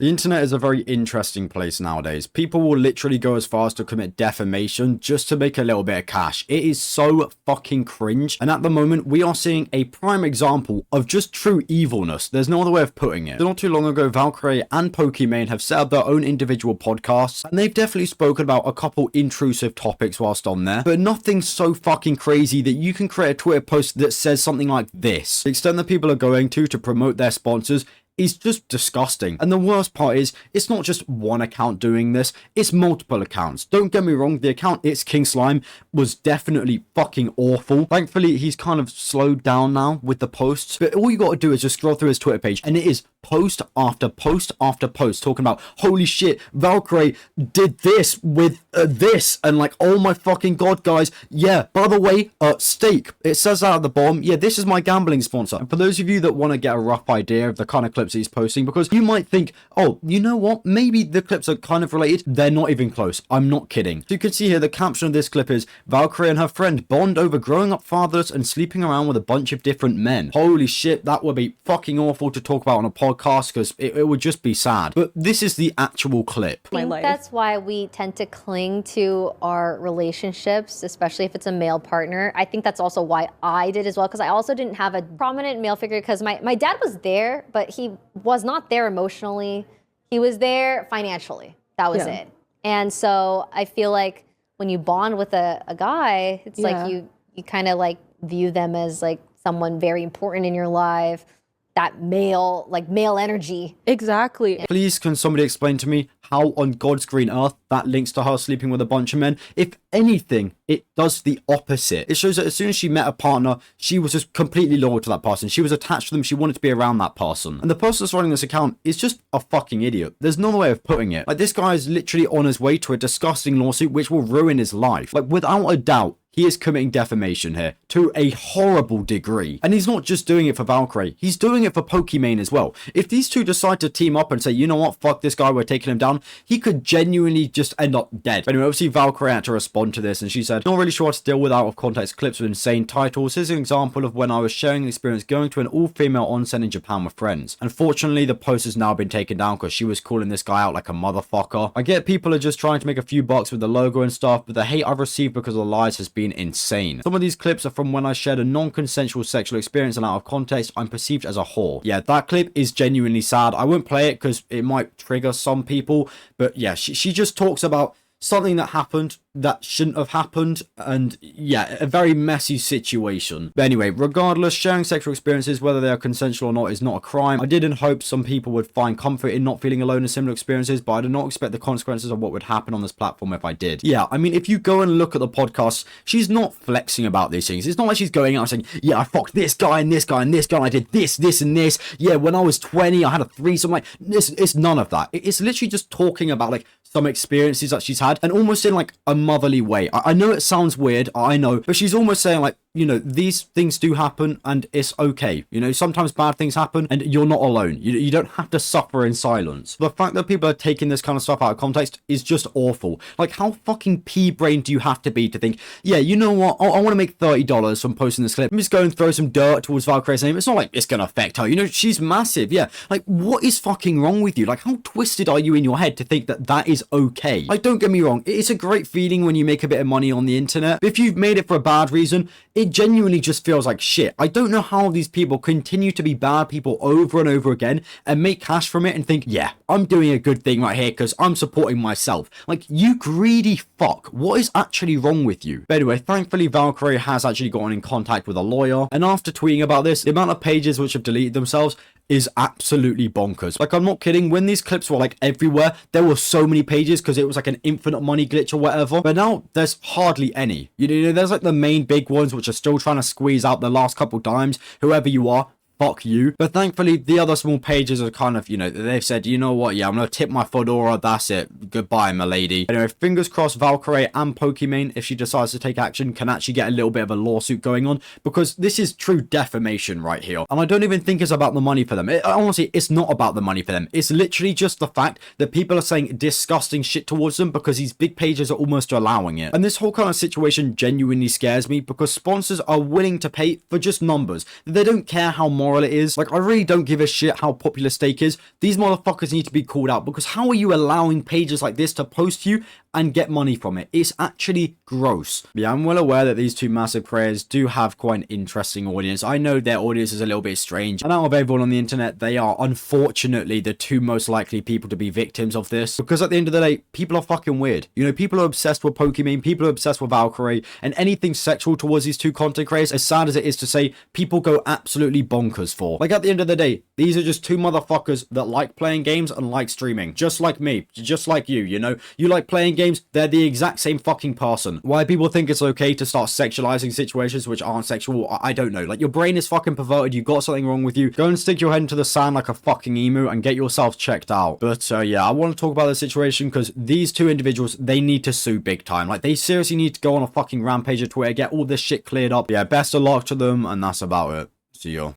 The internet is a very interesting place nowadays. People will literally go as far as to commit defamation just to make a little bit of cash. It is so fucking cringe. And at the moment, we are seeing a prime example of just true evilness. There's no other way of putting it. So not too long ago, Valkyrae and Pokimane have set up their own individual podcasts, and they've definitely spoken about a couple intrusive topics whilst on there, but nothing so fucking crazy that you can create a Twitter post that says something like this. The extent that people are going to promote their sponsors is just disgusting. And the worst part is, it's not just one account doing this, it's multiple accounts. Don't get me wrong, the account It's King Slime was definitely fucking awful. Thankfully, he's kind of slowed down now with the posts, but all you gotta do is just scroll through his Twitter page, and it is post after post after post talking about, holy shit, Valkyrae did this with this, and like, oh my fucking god, guys, yeah, by the way, stake, it says that at the bottom, yeah, this is my gambling sponsor. And for those of you that want to get a rough idea of the kind of clips he's posting, because you might think, oh, you know what, maybe the clips are kind of related, they're not even close. I'm not kidding. So you can see here, the caption of this clip is, Valkyrae and her friend bond over growing up fatherless and sleeping around with a bunch of different men. Holy shit, that would be fucking awful to talk about on a podcast, because it would just be sad. But this is the actual clip. I think that's why we tend to cling to our relationships, especially if it's a male partner. I think that's also why I did as well, because I also didn't have a prominent male figure, because my dad was there, but he was not there emotionally. He was there financially. That was it. And so I feel like when you bond with a guy, it's like you kind of like view them as like someone very important in your life. That male energy. Exactly. Please, can somebody explain to me how on God's green earth that links to her sleeping with a bunch of men? If anything, it does the opposite. It shows that as soon as she met a partner, she was just completely loyal to that person. She was attached to them. She wanted to be around that person. And the person that's running this account is just a fucking idiot. There's no other way of putting it. Like, this guy is literally on his way to a disgusting lawsuit which will ruin his life. Like, without a doubt, he is committing defamation here to a horrible degree. And he's not just doing it for Valkyrae, he's doing it for Pokimane as well. If these two decide to team up and say, you know what, fuck this guy, we're taking him down, he could genuinely just end up dead. But anyway, obviously Valkyrae had to respond to this, and she said, not really sure how to deal with out of context clips with insane titles. Here's an example of when I was sharing an experience going to an all-female onsen in Japan with friends. Unfortunately, the post has now been taken down because she was calling this guy out like a motherfucker. I get people are just trying to make a few bucks with the logo and stuff, but the hate I've received because of the lies has been insane. Some of these clips are from when I shared a non-consensual sexual experience, and out of context, I'm perceived as a whore. Yeah, that clip is genuinely sad. I won't play it because it might trigger some people, but yeah, she just talks about something that happened that shouldn't have happened, and yeah, a very messy situation. But anyway, regardless, sharing sexual experiences, whether they are consensual or not, is not a crime. I did and hope some people would find comfort in not feeling alone in similar experiences, but I did not expect the consequences of what would happen on this platform if I did. Yeah, I mean, if you go and look at the podcast, she's not flexing about these things. It's not like she's going out and saying, yeah, I fucked this guy and this guy and this guy, and I did this, this and this. Yeah, when I was 20, I had a threesome. Like, it's none of that. It's literally just talking about like some experiences that she's had, and almost in like a motherly way. I know it sounds weird, I know, but she's almost saying like, you know, these things do happen and it's okay. You know, sometimes bad things happen and you're not alone. You don't have to suffer in silence. The fact that people are taking this kind of stuff out of context is just awful. Like, how fucking pea-brained do you have to be to think, yeah, you know what, I want to make $30 from posting this clip. I'm just going to throw some dirt towards Valkyrae's name. It's not like it's going to affect her. You know, she's massive. Yeah. Like, what is fucking wrong with you? Like, how twisted are you in your head to think that that is okay? Like, don't get me wrong. It's a great feeling when you make a bit of money on the internet. But if you've made it for a bad reason, it genuinely just feels like shit. I don't know how these people continue to be bad people over and over again and make cash from it and think, yeah, I'm doing a good thing right here because I'm supporting myself. Like, you greedy fuck. What is actually wrong with you? But anyway, thankfully Valkyrae has actually gotten in contact with a lawyer, and after tweeting about this, the amount of pages which have deleted themselves is absolutely bonkers. Like, I'm not kidding. When these clips were like everywhere, there were so many pages because it was like an infinite money glitch or whatever. But now there's hardly any. You know, there's like the main big ones which are still trying to squeeze out the last couple dimes. Whoever you are, fuck you. But thankfully, the other small pages are kind of, you know, they've said, you know what, yeah, I'm gonna tip my fedora, that's it. Goodbye, my lady. Anyway, fingers crossed Valkyrae and Pokimane, if she decides to take action, can actually get a little bit of a lawsuit going on, because this is true defamation right here. And I don't even think it's about the money for them. Honestly, it's not about the money for them. It's literally just the fact that people are saying disgusting shit towards them because these big pages are almost allowing it. And this whole kind of situation genuinely scares me, because sponsors are willing to pay for just numbers. They don't care how moral immoral it is. Like, I really don't give a shit how popular Steak is. These motherfuckers need to be called out, because how are you allowing pages like this to post you and get money from it? It's actually gross. Yeah, I'm well aware that these two massive creators do have quite an interesting audience. I know their audience is a little bit strange, and out of everyone on the internet, they are unfortunately the two most likely people to be victims of this, because at the end of the day, people are fucking weird. You know, people are obsessed with Pokimane, people are obsessed with Valkyrae, and anything sexual towards these two content creators, as sad as it is to say, people go absolutely bonkers for. Like, at the end of the day, these are just two motherfuckers that like playing games and like streaming, just like me, just like you know, you like playing games, they're the exact same fucking person. Why people think it's okay to start sexualizing situations which aren't sexual, I don't know. Like, your brain is fucking perverted, you got something wrong with you. Go and stick your head into the sand like a fucking emu and get yourself checked out. But yeah, I want to talk about the situation because these two individuals, they need to sue big time. Like, they seriously need to go on a fucking rampage of Twitter, get all this shit cleared up. Yeah, best of luck to them, and that's about it. See ya.